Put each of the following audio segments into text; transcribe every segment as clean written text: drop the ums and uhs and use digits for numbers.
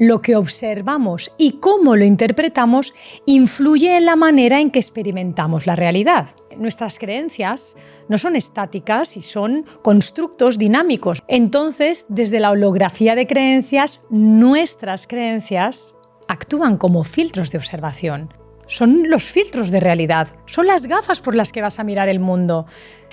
Lo que observamos y cómo lo interpretamos influye en la manera en que experimentamos la realidad. Nuestras creencias no son estáticas y son constructos dinámicos. Entonces, desde la holografía de creencias, nuestras creencias actúan como filtros de observación. Son los filtros de realidad, son las gafas por las que vas a mirar el mundo.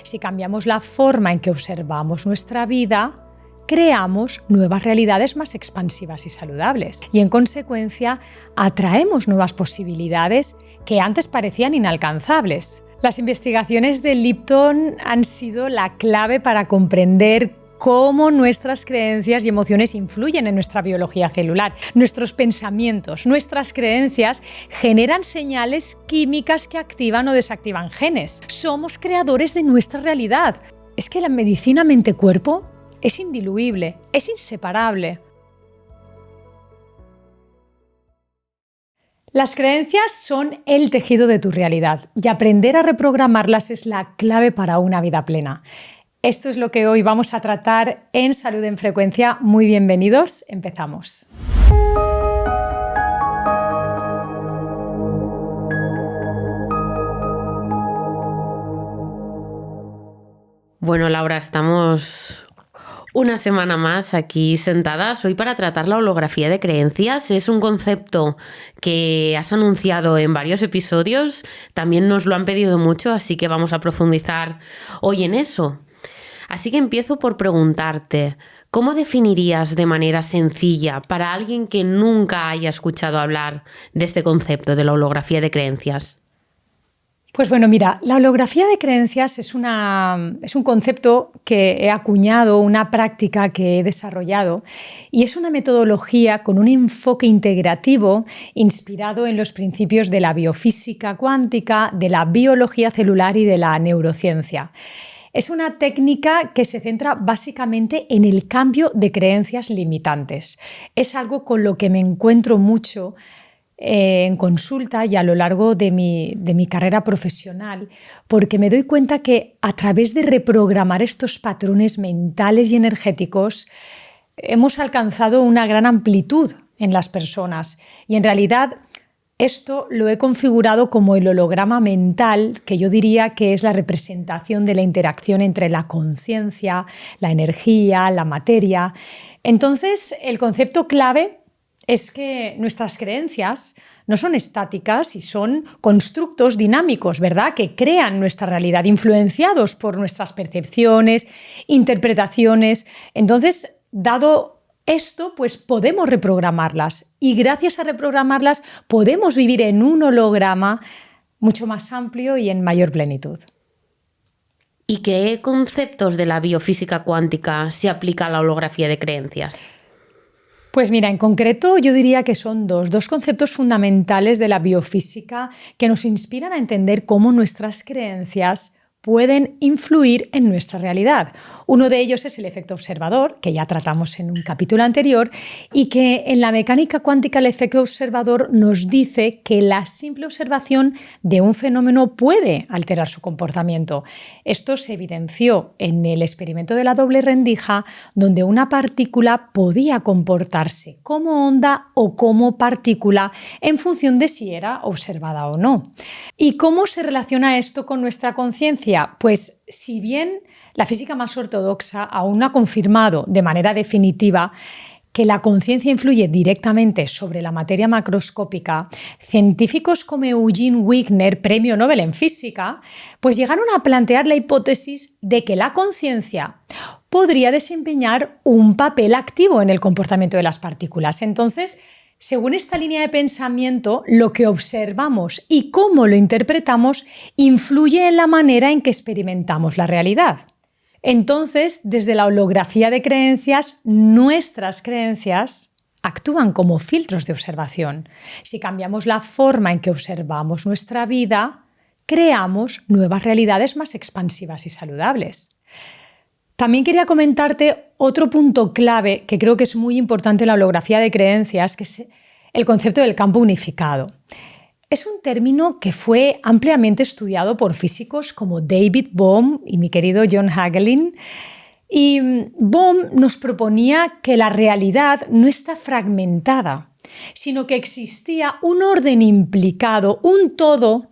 Si cambiamos la forma en que observamos nuestra vida, creamos nuevas realidades más expansivas y saludables. Y en consecuencia, atraemos nuevas posibilidades que antes parecían inalcanzables. Las investigaciones de Lipton han sido la clave para comprender cómo nuestras creencias y emociones influyen en nuestra biología celular. Nuestros pensamientos, nuestras creencias generan señales químicas que activan o desactivan genes. Somos creadores de nuestra realidad. Es que la medicina mente-cuerpo es indiluible, es inseparable. Las creencias son el tejido de tu realidad y aprender a reprogramarlas es la clave para una vida plena. Esto es lo que hoy vamos a tratar en Salud en Frecuencia. Muy bienvenidos, empezamos. Bueno, Laura, estamos una semana más aquí sentadas hoy para tratar la holografía de creencias. Es un concepto que has anunciado en varios episodios, también nos lo han pedido mucho, así que vamos a profundizar hoy en eso. Así que empiezo por preguntarte, ¿cómo definirías de manera sencilla para alguien que nunca haya escuchado hablar de este concepto de la holografía de creencias? Pues bueno, mira, la holografía de creencias es un concepto que he acuñado, una práctica que he desarrollado y es una metodología con un enfoque integrativo inspirado en los principios de la biofísica cuántica, de la biología celular y de la neurociencia. Es una técnica que se centra básicamente en el cambio de creencias limitantes. Es algo con lo que me encuentro mucho en consulta y a lo largo de mi carrera profesional, porque me doy cuenta que a través de reprogramar estos patrones mentales y energéticos hemos alcanzado una gran amplitud en las personas y en realidad esto lo he configurado como el holograma mental, que yo diría que es la representación de la interacción entre la conciencia, la energía, la materia. Entonces, el concepto clave es que nuestras creencias no son estáticas y son constructos dinámicos, ¿verdad? Que crean nuestra realidad, influenciados por nuestras percepciones, interpretaciones. Entonces, dado esto, pues podemos reprogramarlas y gracias a reprogramarlas podemos vivir en un holograma mucho más amplio y en mayor plenitud. ¿Y qué conceptos de la biofísica cuántica se aplica a la holografía de creencias? Pues mira, en concreto yo diría que son dos conceptos fundamentales de la biofísica que nos inspiran a entender cómo nuestras creencias pueden influir en nuestra realidad. Uno de ellos es el efecto observador, que ya tratamos en un capítulo anterior, y que en la mecánica cuántica el efecto observador nos dice que la simple observación de un fenómeno puede alterar su comportamiento. Esto se evidenció en el experimento de la doble rendija, donde una partícula podía comportarse como onda o como partícula en función de si era observada o no. ¿Y cómo se relaciona esto con nuestra conciencia? Pues si bien la física más ortodoxa aún no ha confirmado de manera definitiva que la conciencia influye directamente sobre la materia macroscópica, científicos como Eugene Wigner, premio Nobel en física, pues llegaron a plantear la hipótesis de que la conciencia podría desempeñar un papel activo en el comportamiento de las partículas. Entonces, según esta línea de pensamiento, lo que observamos y cómo lo interpretamos influye en la manera en que experimentamos la realidad. Entonces, desde la holografía de creencias, nuestras creencias actúan como filtros de observación. Si cambiamos la forma en que observamos nuestra vida, creamos nuevas realidades más expansivas y saludables. También quería comentarte otro punto clave que creo que es muy importante en la holografía de creencias, que es el concepto del campo unificado. Es un término que fue ampliamente estudiado por físicos como David Bohm y mi querido John Hagelin. Y Bohm nos proponía que la realidad no está fragmentada, sino que existía un orden implicado, un todo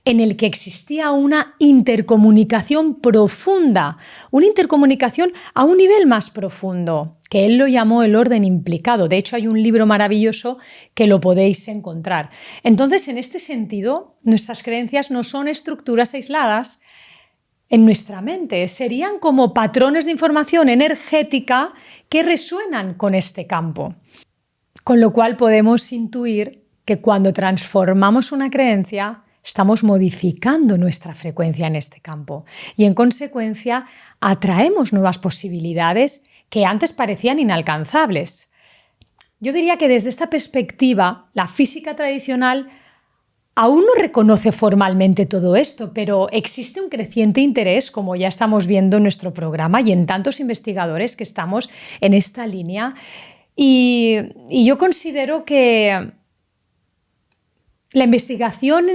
en el que existía una intercomunicación profunda, una intercomunicación a un nivel más profundo, que él lo llamó el orden implicado. De hecho, hay un libro maravilloso que lo podéis encontrar. Entonces, en este sentido, nuestras creencias no son estructuras aisladas en nuestra mente, serían como patrones de información energética que resuenan con este campo. Con lo cual podemos intuir que cuando transformamos una creencia, estamos modificando nuestra frecuencia en este campo y, en consecuencia, atraemos nuevas posibilidades que antes parecían inalcanzables. Yo diría que desde esta perspectiva, la física tradicional aún no reconoce formalmente todo esto, pero existe un creciente interés, como ya estamos viendo en nuestro programa y en tantos investigadores que estamos en esta línea. Y yo considero que la investigación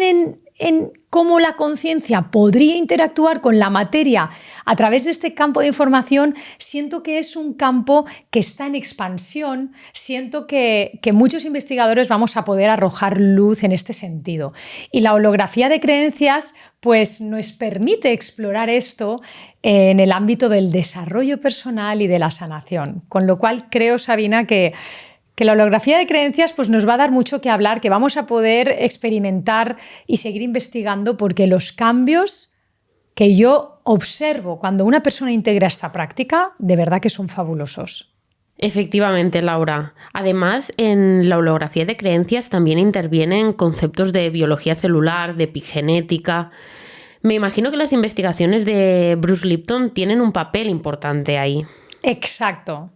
en cómo la conciencia podría interactuar con la materia a través de este campo de información, siento que es un campo que está en expansión, siento que muchos investigadores vamos a poder arrojar luz en este sentido. Y la holografía de creencias pues, nos permite explorar esto en el ámbito del desarrollo personal y de la sanación. Con lo cual creo, Sabina, que la holografía de creencias pues, nos va a dar mucho que hablar, que vamos a poder experimentar y seguir investigando, porque los cambios que yo observo cuando una persona integra esta práctica, de verdad que son fabulosos. Efectivamente, Laura. Además, en la holografía de creencias también intervienen conceptos de biología celular, de epigenética. Me imagino que las investigaciones de Bruce Lipton tienen un papel importante ahí. Exacto.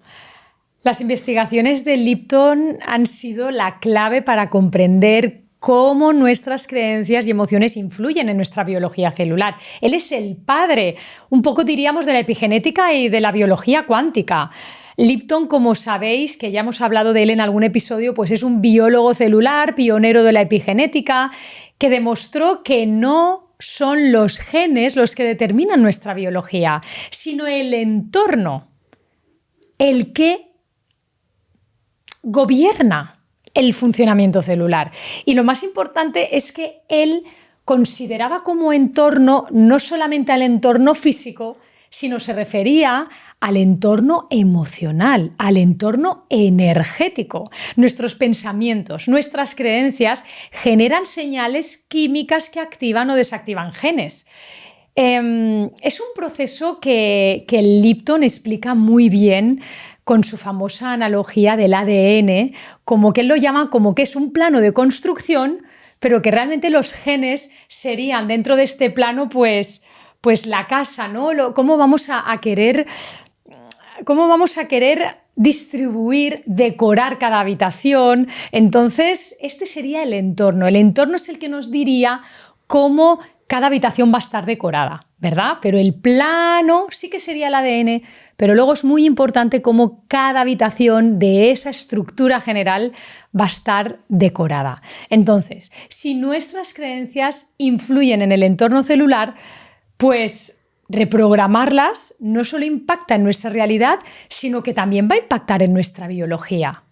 Las investigaciones de Lipton han sido la clave para comprender cómo nuestras creencias y emociones influyen en nuestra biología celular. Él es el padre, un poco diríamos, de la epigenética y de la biología cuántica. Lipton, como sabéis, que ya hemos hablado de él en algún episodio, pues es un biólogo celular, pionero de la epigenética, que demostró que no son los genes los que determinan nuestra biología, sino el entorno, el que gobierna el funcionamiento celular. Y lo más importante es que él consideraba como entorno no solamente al entorno físico, sino se refería al entorno emocional, al entorno energético. Nuestros pensamientos, nuestras creencias generan señales químicas que activan o desactivan genes. Es un proceso que Lipton explica muy bien con su famosa analogía del ADN, como que él lo llama como que es un plano de construcción, pero que realmente los genes serían dentro de este plano pues la casa, ¿no? ¿Cómo vamos a querer distribuir, decorar cada habitación? Entonces, este sería el entorno. El entorno es el que nos diría cómo cada habitación va a estar decorada, ¿verdad? Pero el plano sí que sería el ADN, pero luego es muy importante cómo cada habitación de esa estructura general va a estar decorada. Entonces, si nuestras creencias influyen en el entorno celular, pues reprogramarlas no solo impacta en nuestra realidad, sino que también va a impactar en nuestra biología.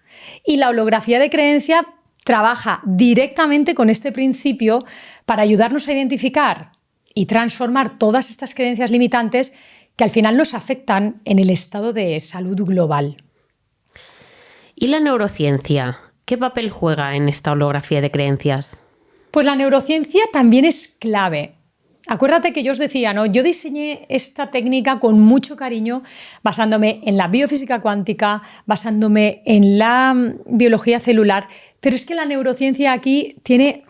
Y la holografía de creencia trabaja directamente con este principio para ayudarnos a identificar y transformar todas estas creencias limitantes que al final nos afectan en el estado de salud global. ¿Y la neurociencia? ¿Qué papel juega en esta holografía de creencias? Pues la neurociencia también es clave. Acuérdate que yo os decía, ¿no? Yo diseñé esta técnica con mucho cariño, basándome en la biofísica cuántica, basándome en la biología celular, pero es que la neurociencia aquí tiene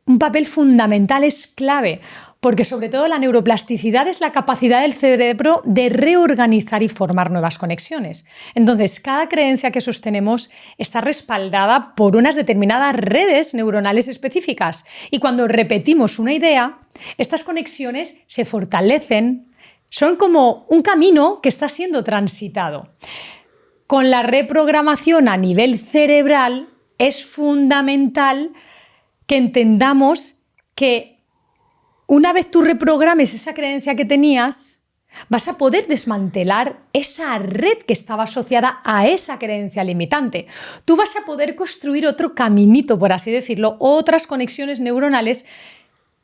un papel fundamental, es clave, porque sobre todo la neuroplasticidad es la capacidad del cerebro de reorganizar y formar nuevas conexiones. Entonces, cada creencia que sostenemos está respaldada por unas determinadas redes neuronales específicas. Y cuando repetimos una idea, estas conexiones se fortalecen, son como un camino que está siendo transitado. Con la reprogramación a nivel cerebral es fundamental que entendamos que una vez tú reprogrames esa creencia que tenías, Vas a poder desmantelar esa red que estaba asociada a esa creencia limitante. Tú vas a poder construir otro caminito, por así decirlo, otras conexiones neuronales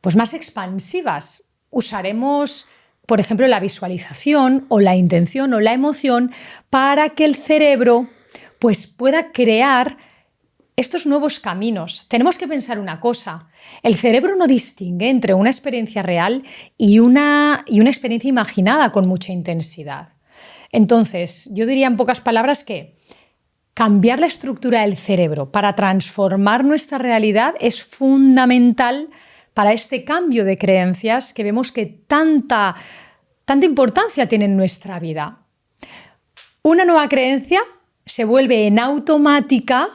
pues más expansivas. Usaremos, por ejemplo, la visualización o la intención o la emoción para que el cerebro pues, pueda crear estos nuevos caminos. Tenemos que pensar una cosa: el cerebro no distingue entre una experiencia real y una experiencia imaginada con mucha intensidad. Entonces, yo diría en pocas palabras que cambiar la estructura del cerebro para transformar nuestra realidad es fundamental para este cambio de creencias que vemos que tanta importancia tiene en nuestra vida. Una nueva creencia se vuelve en automática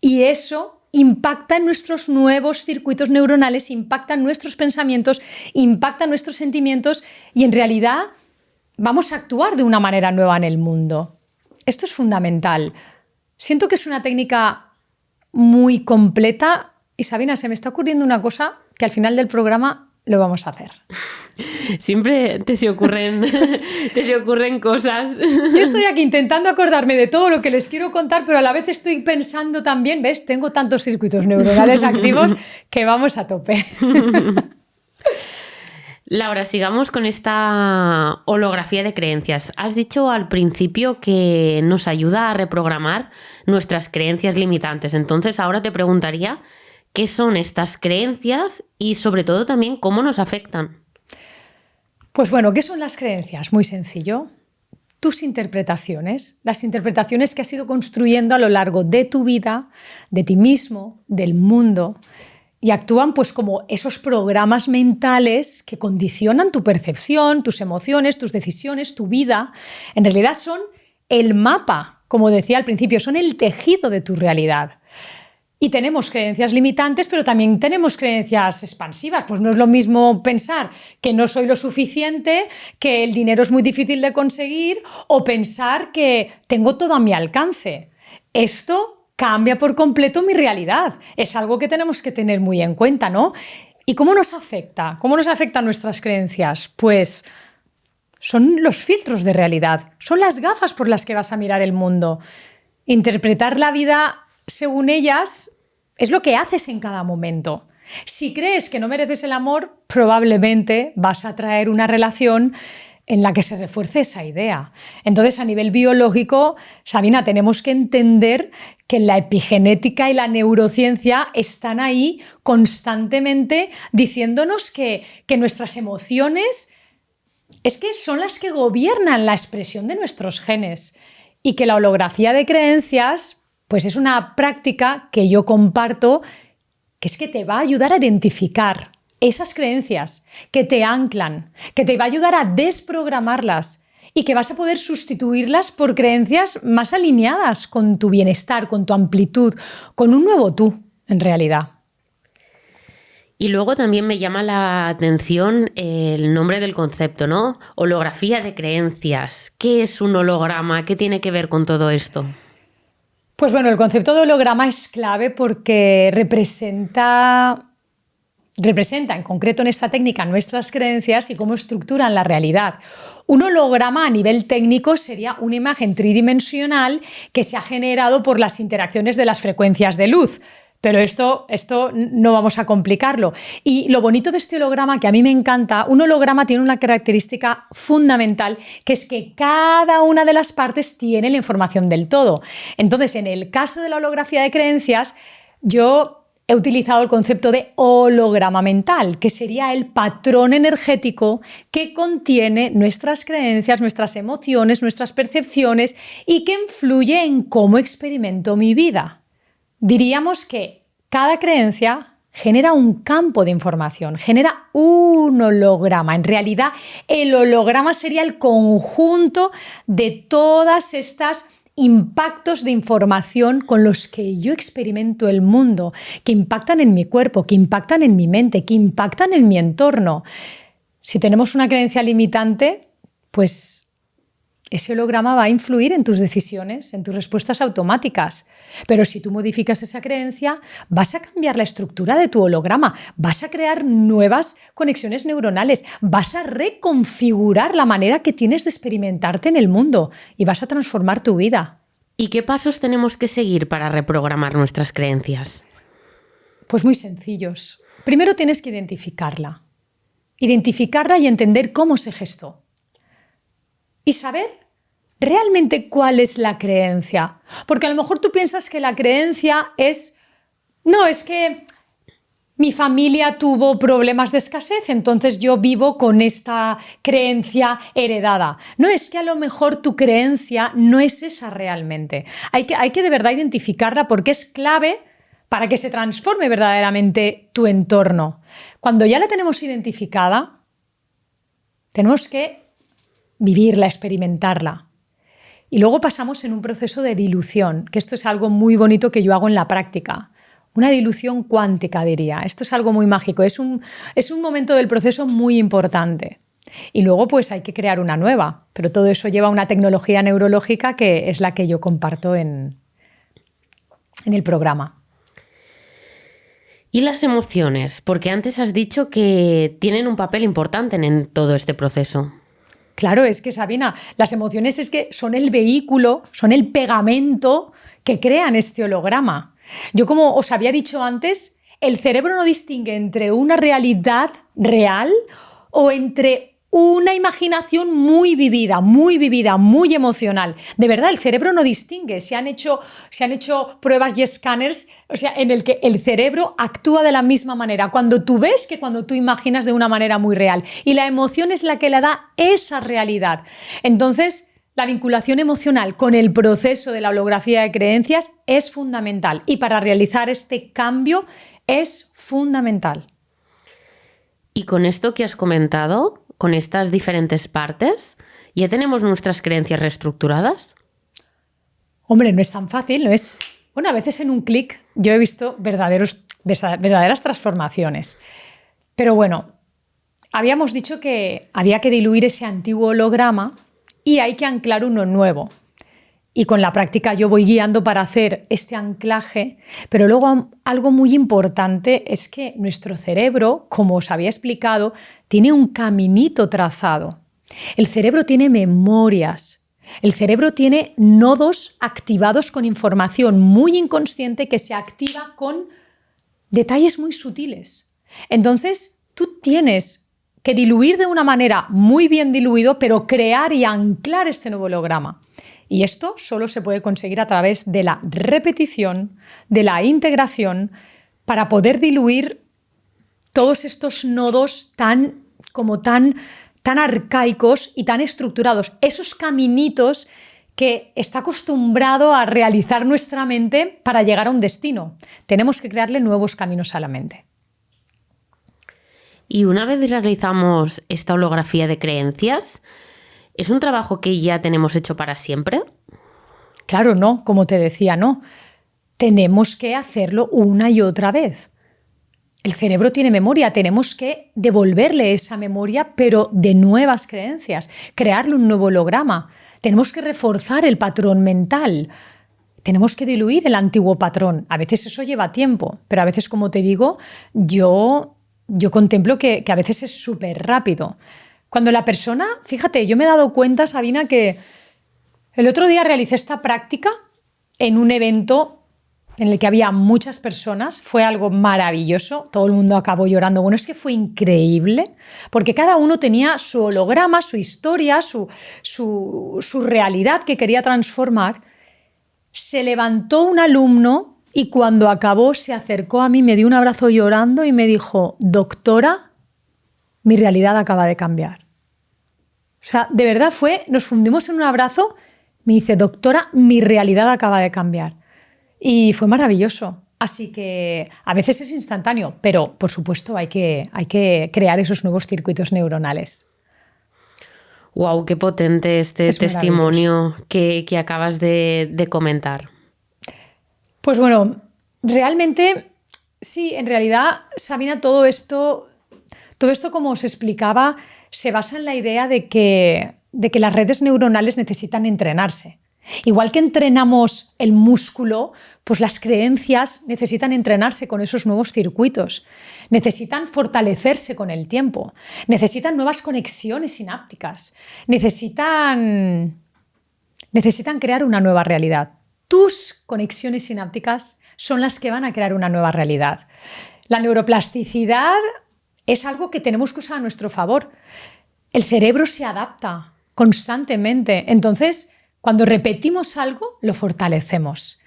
y eso impacta en nuestros nuevos circuitos neuronales, impacta en nuestros pensamientos, impacta en nuestros sentimientos y en realidad vamos a actuar de una manera nueva en el mundo. Esto es fundamental. Siento que es una técnica muy completa y, Sabina, se me está ocurriendo una cosa que al final del programa lo vamos a hacer. Siempre te se ocurren cosas. Yo estoy aquí intentando acordarme de todo lo que les quiero contar, pero a la vez estoy pensando también, ¿ves? Tengo tantos circuitos neuronales activos que vamos a tope. Laura, sigamos con esta holografía de creencias. Has dicho al principio que nos ayuda a reprogramar nuestras creencias limitantes. Entonces, ahora te preguntaría qué son estas creencias y, sobre todo, también cómo nos afectan. Pues bueno, ¿qué son las creencias? Muy sencillo. Tus interpretaciones, las interpretaciones que has ido construyendo a lo largo de tu vida, de ti mismo, del mundo, y actúan pues como esos programas mentales que condicionan tu percepción, tus emociones, tus decisiones, tu vida. En realidad son el mapa, como decía al principio, son el tejido de tu realidad. Y tenemos creencias limitantes, pero también tenemos creencias expansivas. Pues no es lo mismo pensar que no soy lo suficiente, que el dinero es muy difícil de conseguir, o pensar que tengo todo a mi alcance. Esto cambia por completo mi realidad. Es algo que tenemos que tener muy en cuenta, ¿no? ¿Y cómo nos afecta? ¿Cómo nos afectan nuestras creencias? Pues son los filtros de realidad, son las gafas por las que vas a mirar el mundo. Interpretar la vida según ellas es lo que haces en cada momento. Si crees que no mereces el amor, probablemente vas a atraer una relación en la que se refuerce esa idea. Entonces, a nivel biológico, Sabina, tenemos que entender que la epigenética y la neurociencia están ahí constantemente diciéndonos que nuestras emociones es que son las que gobiernan la expresión de nuestros genes y que la holografía de creencias pues es una práctica que yo comparto, que es que te va a ayudar a identificar esas creencias que te anclan, que te va a ayudar a desprogramarlas y que vas a poder sustituirlas por creencias más alineadas con tu bienestar, con tu amplitud, con un nuevo tú, en realidad. Y luego también me llama la atención el nombre del concepto, ¿no? Holografía de creencias. ¿Qué es un holograma? ¿Qué tiene que ver con todo esto? Pues bueno, el concepto de holograma es clave porque representa en concreto en esta técnica nuestras creencias y cómo estructuran la realidad. Un holograma a nivel técnico sería una imagen tridimensional que se ha generado por las interacciones de las frecuencias de luz. Pero esto no vamos a complicarlo. Y lo bonito de este holograma, que a mí me encanta, un holograma tiene una característica fundamental, que es que cada una de las partes tiene la información del todo. Entonces, en el caso de la holografía de creencias, yo he utilizado el concepto de holograma mental, que sería el patrón energético que contiene nuestras creencias, nuestras emociones, nuestras percepciones y que influye en cómo experimento mi vida. Diríamos que cada creencia genera un campo de información, genera un holograma. En realidad, el holograma sería el conjunto de todas estas impactos de información con los que yo experimento el mundo, que impactan en mi cuerpo, que impactan en mi mente, que impactan en mi entorno. Si tenemos una creencia limitante, pues ese holograma va a influir en tus decisiones, en tus respuestas automáticas. Pero si tú modificas esa creencia, vas a cambiar la estructura de tu holograma, vas a crear nuevas conexiones neuronales, vas a reconfigurar la manera que tienes de experimentarte en el mundo y vas a transformar tu vida. ¿Y qué pasos tenemos que seguir para reprogramar nuestras creencias? Pues muy sencillos. Primero tienes que identificarla y entender cómo se gestó. Y saber realmente cuál es la creencia. Porque a lo mejor tú piensas que la creencia es, no, es que mi familia tuvo problemas de escasez, entonces yo vivo con esta creencia heredada. No, es que a lo mejor tu creencia no es esa realmente. Hay que de verdad identificarla porque es clave para que se transforme verdaderamente tu entorno. Cuando ya la tenemos identificada, tenemos que vivirla, experimentarla. Y luego pasamos en un proceso de dilución, que esto es algo muy bonito que yo hago en la práctica. Una dilución cuántica, diría. Esto es algo muy mágico, es un momento del proceso muy importante. Y luego pues hay que crear una nueva, pero todo eso lleva una tecnología neurológica que es la que yo comparto en el programa. ¿Y las emociones? Porque antes has dicho que tienen un papel importante en todo este proceso. Claro, es que Sabina, las emociones es que son el vehículo, son el pegamento que crean este holograma. Yo, como os había dicho antes, el cerebro no distingue entre una realidad real o entre una imaginación muy vivida, muy emocional. De verdad, el cerebro no distingue. Se han hecho pruebas y escáneres, o sea, en el que el cerebro actúa de la misma manera cuando tú ves que cuando tú imaginas de una manera muy real. Y la emoción es la que le da esa realidad. Entonces, la vinculación emocional con el proceso de la holografía de creencias es fundamental. Y para realizar este cambio es fundamental. Y con esto que has comentado, con estas diferentes partes, ¿ya tenemos nuestras creencias reestructuradas? Hombre, no es tan fácil, no es. Bueno, a veces en un clic yo he visto verdaderas transformaciones. Pero bueno, habíamos dicho que había que diluir ese antiguo holograma y hay que anclar uno nuevo. Y con la práctica yo voy guiando para hacer este anclaje, pero luego algo muy importante es que nuestro cerebro, como os había explicado, tiene un caminito trazado. El cerebro tiene memorias. El cerebro tiene nodos activados con información muy inconsciente que se activa con detalles muy sutiles. Entonces, tú tienes que diluir de una manera muy bien diluido, pero crear y anclar este nuevo holograma. Y esto solo se puede conseguir a través de la repetición, de la integración, para poder diluir todos estos nodos tan arcaicos y tan estructurados, esos caminitos que está acostumbrado a realizar nuestra mente para llegar a un destino. Tenemos que crearle nuevos caminos a la mente. Y una vez realizamos esta holografía de creencias, ¿es un trabajo que ya tenemos hecho para siempre? Claro, no, como te decía, no. Tenemos que hacerlo una y otra vez. El cerebro tiene memoria, tenemos que devolverle esa memoria, pero de nuevas creencias, crearle un nuevo holograma. Tenemos que reforzar el patrón mental. Tenemos que diluir el antiguo patrón. A veces eso lleva tiempo, pero a veces, como te digo, yo contemplo que a veces es súper rápido. Cuando la persona, fíjate, yo me he dado cuenta, Sabina, que el otro día realicé esta práctica en un evento en el que había muchas personas. Fue algo maravilloso, todo el mundo acabó llorando. Bueno, es que fue increíble, porque cada uno tenía su holograma, su historia, su realidad que quería transformar. Se levantó un alumno y cuando acabó se acercó a mí, me dio un abrazo llorando y me dijo: doctora, mi realidad acaba de cambiar. O sea, de verdad nos fundimos en un abrazo. Me dice: doctora, mi realidad acaba de cambiar. Y fue maravilloso. Así que a veces es instantáneo, pero por supuesto hay que crear esos nuevos circuitos neuronales. ¡Wow! ¡Qué potente este testimonio que acabas de comentar! Pues bueno, realmente, sí, en realidad, Sabina, todo esto, como os explicaba, se basa en la idea de que de que las redes neuronales necesitan entrenarse. Igual que entrenamos el músculo, pues las creencias necesitan entrenarse con esos nuevos circuitos, necesitan fortalecerse con el tiempo, necesitan nuevas conexiones sinápticas, necesitan crear una nueva realidad. Tus conexiones sinápticas son las que van a crear una nueva realidad. La neuroplasticidad es algo que tenemos que usar a nuestro favor. El cerebro se adapta constantemente, entonces cuando repetimos algo, lo fortalecemos.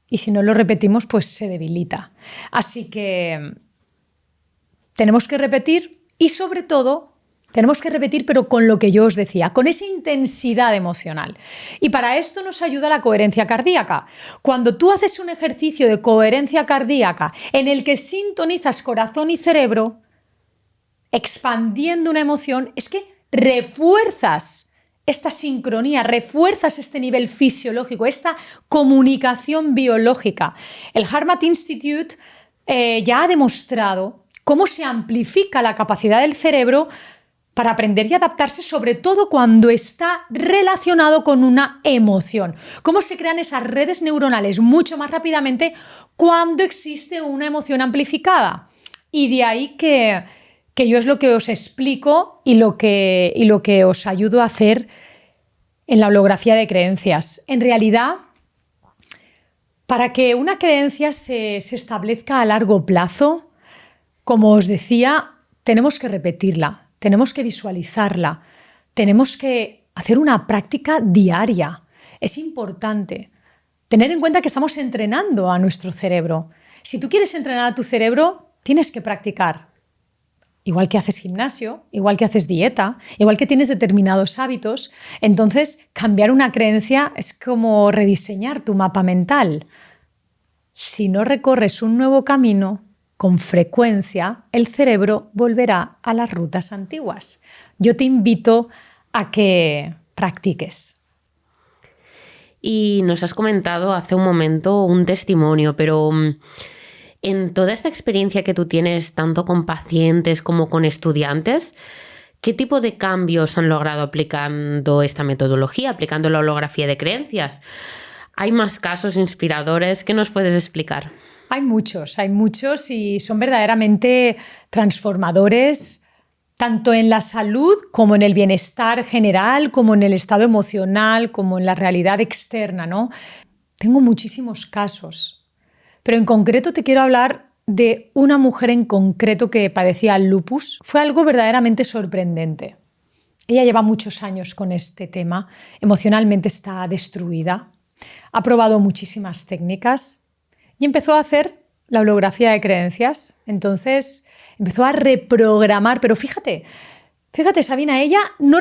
Y si no lo repetimos, pues se debilita. Así que tenemos que repetir y sobre todo tenemos que repetir, pero con lo que yo os decía, con esa intensidad emocional. Y para esto nos ayuda la coherencia cardíaca. Cuando tú haces un ejercicio de coherencia cardíaca en el que sintonizas corazón y cerebro, expandiendo una emoción, es que refuerzas esta sincronía, refuerzas este nivel fisiológico, esta comunicación biológica. El HeartMath Institute ya ha demostrado cómo se amplifica la capacidad del cerebro para aprender y adaptarse, sobre todo cuando está relacionado con una emoción. Cómo se crean esas redes neuronales mucho más rápidamente cuando existe una emoción amplificada. Y de ahí que yo es lo que os explico y lo que os ayudo a hacer en la holografía de creencias. En realidad, para que una creencia se establezca a largo plazo, como os decía, tenemos que repetirla, tenemos que visualizarla, tenemos que hacer una práctica diaria. Es importante tener en cuenta que estamos entrenando a nuestro cerebro. Si tú quieres entrenar a tu cerebro, tienes que practicar. Igual que haces gimnasio, igual que haces dieta, igual que tienes determinados hábitos, entonces cambiar una creencia es como rediseñar tu mapa mental. Si no recorres un nuevo camino, con frecuencia el cerebro volverá a las rutas antiguas. Yo te invito a que practiques. Y nos has comentado hace un momento un testimonio, pero en toda esta experiencia que tú tienes, tanto con pacientes como con estudiantes, ¿qué tipo de cambios han logrado aplicando esta metodología, aplicando la holografía de creencias? ¿Hay más casos inspiradores? ¿Qué nos puedes explicar? Hay muchos y son verdaderamente transformadores, tanto en la salud como en el bienestar general, como en el estado emocional, como en la realidad externa, ¿no? Tengo muchísimos casos, pero en concreto te quiero hablar de una mujer en concreto que padecía lupus. Fue algo verdaderamente sorprendente. Ella lleva muchos años con este tema, emocionalmente está destruida, ha probado muchísimas técnicas y empezó a hacer la holografía de creencias. Entonces empezó a reprogramar, pero fíjate Sabina, ella no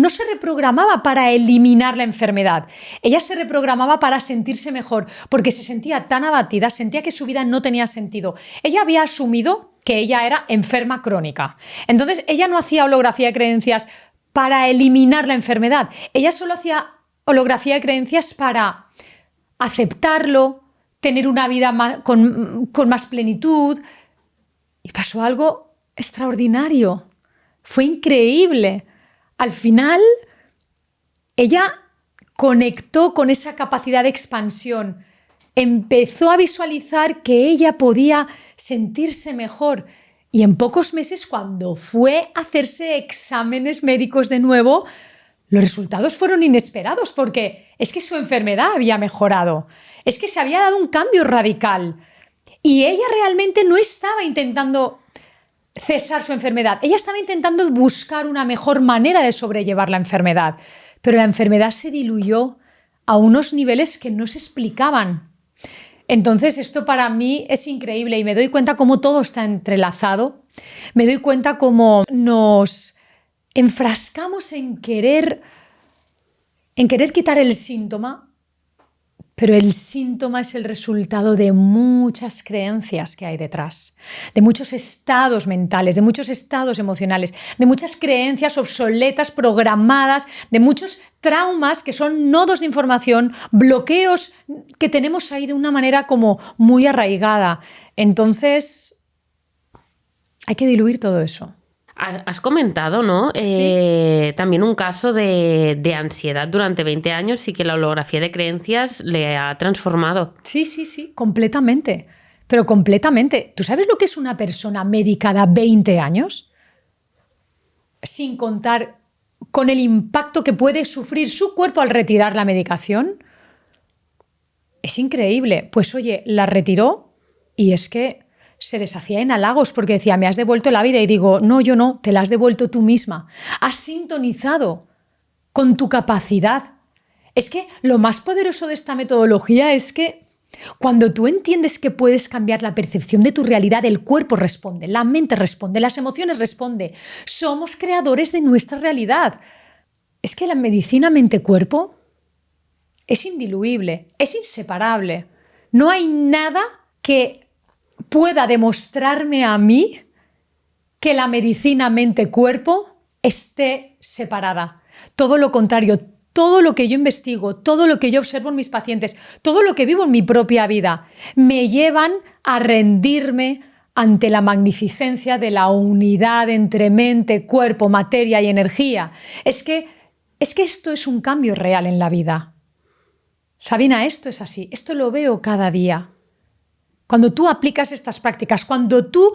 se reprogramaba para eliminar la enfermedad. Ella se reprogramaba para sentirse mejor, porque se sentía tan abatida, sentía que su vida no tenía sentido. Ella había asumido que ella era enferma crónica. Entonces ella no hacía holografía de creencias para eliminar la enfermedad. Ella solo hacía holografía de creencias para aceptarlo, tener una vida con más plenitud. Y pasó algo extraordinario. Fue increíble. Al final, ella conectó con esa capacidad de expansión. Empezó a visualizar que ella podía sentirse mejor. Y en pocos meses, cuando fue a hacerse exámenes médicos de nuevo, los resultados fueron inesperados porque es que su enfermedad había mejorado. Es que se había dado un cambio radical. Y ella realmente no estaba intentando cesar su enfermedad. Ella estaba intentando buscar una mejor manera de sobrellevar la enfermedad. Pero la enfermedad se diluyó a unos niveles que no se explicaban. Entonces, esto para mí es increíble y me doy cuenta cómo todo está entrelazado. Me doy cuenta cómo nos enfrascamos en querer quitar el síntoma, pero el síntoma es el resultado de muchas creencias que hay detrás, de muchos estados mentales, de muchos estados emocionales, de muchas creencias obsoletas, programadas, de muchos traumas que son nodos de información, bloqueos que tenemos ahí de una manera como muy arraigada. Entonces, hay que diluir todo eso. Has comentado, ¿no? Sí. También un caso de ansiedad durante 20 años y que la holografía de creencias le ha transformado. Sí, completamente. Pero completamente. ¿Tú sabes lo que es una persona medicada 20 años? Sin contar con el impacto que puede sufrir su cuerpo al retirar la medicación. Es increíble. Pues oye, la retiró y es que se deshacía en halagos porque decía, me has devuelto la vida. Y digo, no, yo no, te la has devuelto tú misma. Has sintonizado con tu capacidad. Es que lo más poderoso de esta metodología es que cuando tú entiendes que puedes cambiar la percepción de tu realidad, el cuerpo responde, la mente responde, las emociones responden. Somos creadores de nuestra realidad. Es que la medicina mente-cuerpo es indiluible, es inseparable. No hay nada que pueda demostrarme a mí que la medicina mente-cuerpo esté separada. Todo lo contrario, todo lo que yo investigo, todo lo que yo observo en mis pacientes, todo lo que vivo en mi propia vida, me llevan a rendirme ante la magnificencia de la unidad entre mente, cuerpo, materia y energía. Es que esto es un cambio real en la vida. Sabina, esto es así, esto lo veo cada día. Cuando tú aplicas estas prácticas, cuando tú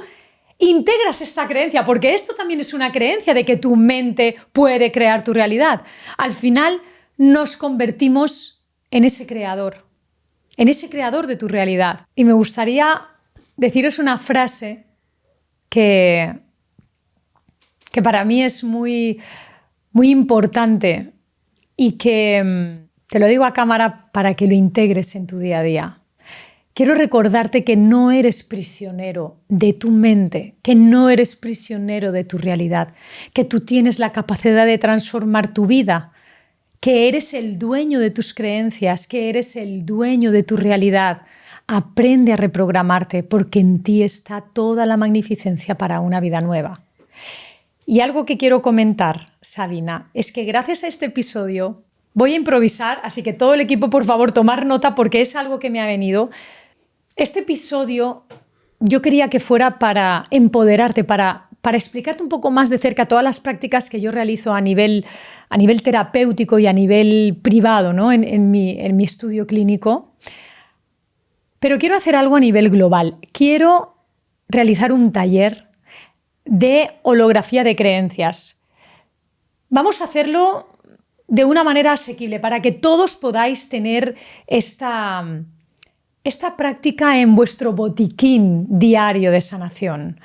integras esta creencia, porque esto también es una creencia de que tu mente puede crear tu realidad, al final nos convertimos en ese creador de tu realidad. Y me gustaría deciros una frase que para mí es muy, muy importante y que te lo digo a cámara para que lo integres en tu día a día. Quiero recordarte que no eres prisionero de tu mente, que no eres prisionero de tu realidad, que tú tienes la capacidad de transformar tu vida, que eres el dueño de tus creencias, que eres el dueño de tu realidad. Aprende a reprogramarte porque en ti está toda la magnificencia para una vida nueva. Y algo que quiero comentar, Sabina, es que gracias a este episodio voy a improvisar, así que todo el equipo, por favor, tomar nota porque es algo que me ha venido. Este episodio yo quería que fuera para empoderarte, para explicarte un poco más de cerca todas las prácticas que yo realizo a nivel terapéutico y a nivel privado, ¿no? en mi estudio clínico. Pero quiero hacer algo a nivel global. Quiero realizar un taller de holografía de creencias. Vamos a hacerlo de una manera asequible para que todos podáis tener esta práctica en vuestro botiquín diario de sanación.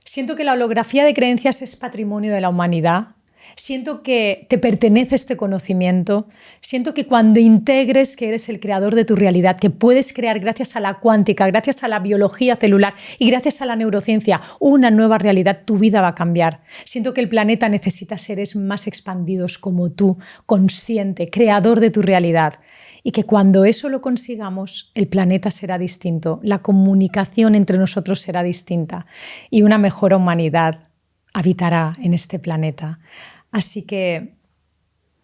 Siento que la holografía de creencias es patrimonio de la humanidad. Siento que te pertenece este conocimiento. Siento que cuando integres que eres el creador de tu realidad, que puedes crear gracias a la cuántica, gracias a la biología celular y gracias a la neurociencia una nueva realidad, tu vida va a cambiar. Siento que el planeta necesita seres más expandidos como tú, consciente, creador de tu realidad. Y que cuando eso lo consigamos, el planeta será distinto, la comunicación entre nosotros será distinta y una mejor humanidad habitará en este planeta. Así que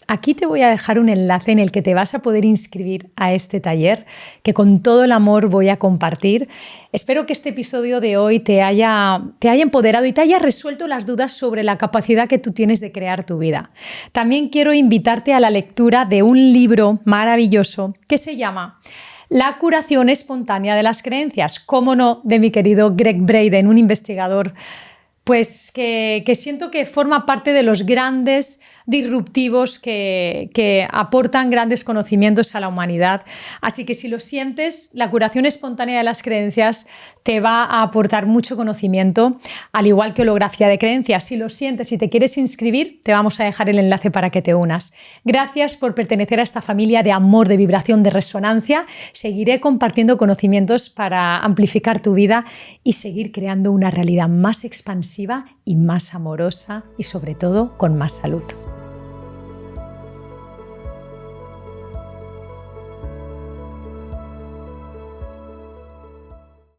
aquí te voy a dejar un enlace en el que te vas a poder inscribir a este taller que con todo el amor voy a compartir. Espero que este episodio de hoy te haya empoderado y te haya resuelto las dudas sobre la capacidad que tú tienes de crear tu vida. También quiero invitarte a la lectura de un libro maravilloso que se llama La curación espontánea de las creencias, cómo no, de mi querido Gregg Braden, un investigador pues que siento que forma parte de los grandes disruptivos que aportan grandes conocimientos a la humanidad. Así que si lo sientes, la curación espontánea de las creencias te va a aportar mucho conocimiento, al igual que holografía de creencias. Si lo sientes y te quieres inscribir, te vamos a dejar el enlace para que te unas. Gracias por pertenecer a esta familia de amor, de vibración, de resonancia. Seguiré compartiendo conocimientos para amplificar tu vida y seguir creando una realidad más expansiva y más amorosa y sobre todo con más salud.